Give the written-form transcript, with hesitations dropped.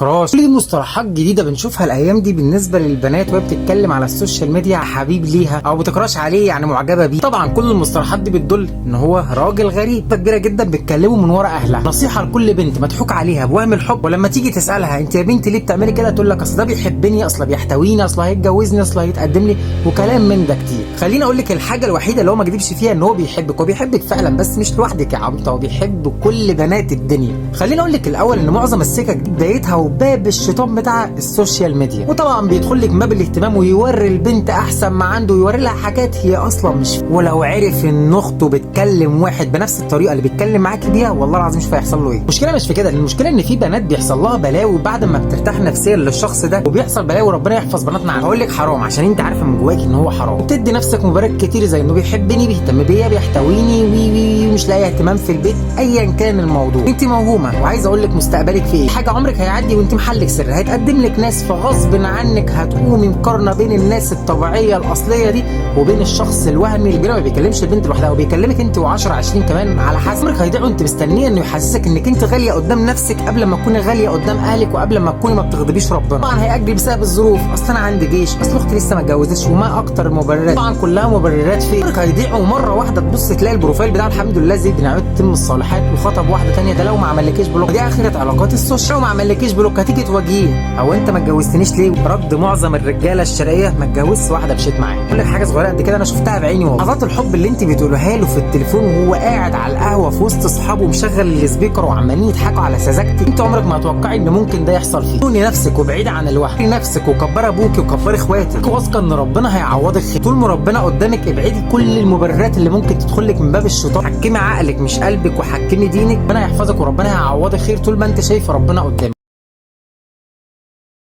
كراش. كل دي مصطلحات جديده بنشوفها الايام دي بالنسبه للبنات وهي بتتكلم على السوشيال ميديا حبيب ليها او بتكراش عليه، يعني معجبه بيه. طبعا كل المصطلحات دي بتدل ان هو راجل غريب. كبيره جدا بتكلمه من ورا اهلها. نصيحه لكل بنت مضحوك عليها بوهم الحب، ولما تيجي تسالها انت يا بنتي ليه بتعملي كده، تقول لك اصل ده بيحبني، اصل بيحتويني، اصل هيتجوزني، اصل هيتقدم لي، وكلام من ده كتير. خليني اقول لك الحاجه الوحيده اللي هو ما كدبش فيها ان هو بيحبك، وبيحبك فعلا، بس مش لوحدك يا عبيطه، هو بيحب كل بنات الدنيا. خليني اقول لك الاول ان معظم السكك دي بدايتها وباب الشيطان بتاع السوشيال ميديا، وطبعا بيدخل لك باب الاهتمام ويوري البنت احسن ما عنده، ويوري لها حاجات هي اصلا مش. ولو عرف ان اخته بتكلم واحد بنفس الطريقه اللي بيتكلم معاكي بيها، والله العظيم مش هيحصل له ايه. المشكله مش في كده، المشكله ان في بنات بيحصل لها بلاوي بعد ما بترتاح نفسيا للشخص ده، وبيحصل بلاوي ربنا يحفظ بناتنا عنه. هقول لك حرام عشان انت عارفه من جواكي ان هو حرام، وبتدي نفسك مبارك كتير زي انه بيحبني، بيهتم بيا، بيحتويني، وي مش لاقي اهتمام في البيت. ايا كان الموضوع انت موهومه، وعايز اقول لك مستقبلك في ايه. حاجه عمرك هيعدي وانت محلك سر، هيتقدم لك ناس فغصب عنك هتقومي مقارنه بين الناس الطبيعيه الاصليه دي وبين الشخص الوهمي اللي ما بيكلمش البنت لوحدها، وبيكلمك انت و10 20 كمان على حسب. عمرك هيضيع وانت مستنيه انه يحسسك انك انت غاليه قدام نفسك قبل ما تكوني غاليه قدام اهلك، وقبل ما تكوني ما بتغضبيش ربنا. طبعا هيأجل بسبب الظروف، اصل انا عندي جيش، اصل اختي لسه ما اتجوزتش، وما اكتر المبررات. طبعا كلها مبررات. في عمرك هيضيع ومره واحده تبص تلاقي البروفايل بتاع الحمد لله زي بنعمه تتم الصالحات وخطب واحده ثانيه. ده لو ما عملكيش بلوك، دي اخره علاقات السوشيال. لو ما عملكيش بلوك هتيجي تواجهيه، او انت ما اتجوزتنيش ليه؟ رد معظم الرجاله الشرقيه: ما اتجوزتش واحده مشيت معاها. اقول لك حاجه صغيره قد كده انا شفتها بعيني والله. لحظات الحب اللي انت بتقولها له في التليفون وهو قاعد على القهوه في وسط اصحابه ومشغل السبيكر وعمالين يضحكوا على سذاجتك، انت عمرك ما هتوقعي ان ممكن ده يحصل فيه. كوني نفسك وبعيده عن الوهم، نفسك وكبري ابوكي وكبري اخواتك، واثقه ان ربنا هيعوضك خير. طول ما ربنا قدامك ابعدي كل المبررات اللي ممكن تدخل لك من باب الشيطان. حكمي عقلك مش قلبك، وحكمي دينك. ربنا يحفظك وربنا هيعوضك خير طول ما انت شايف ربنا قدامك.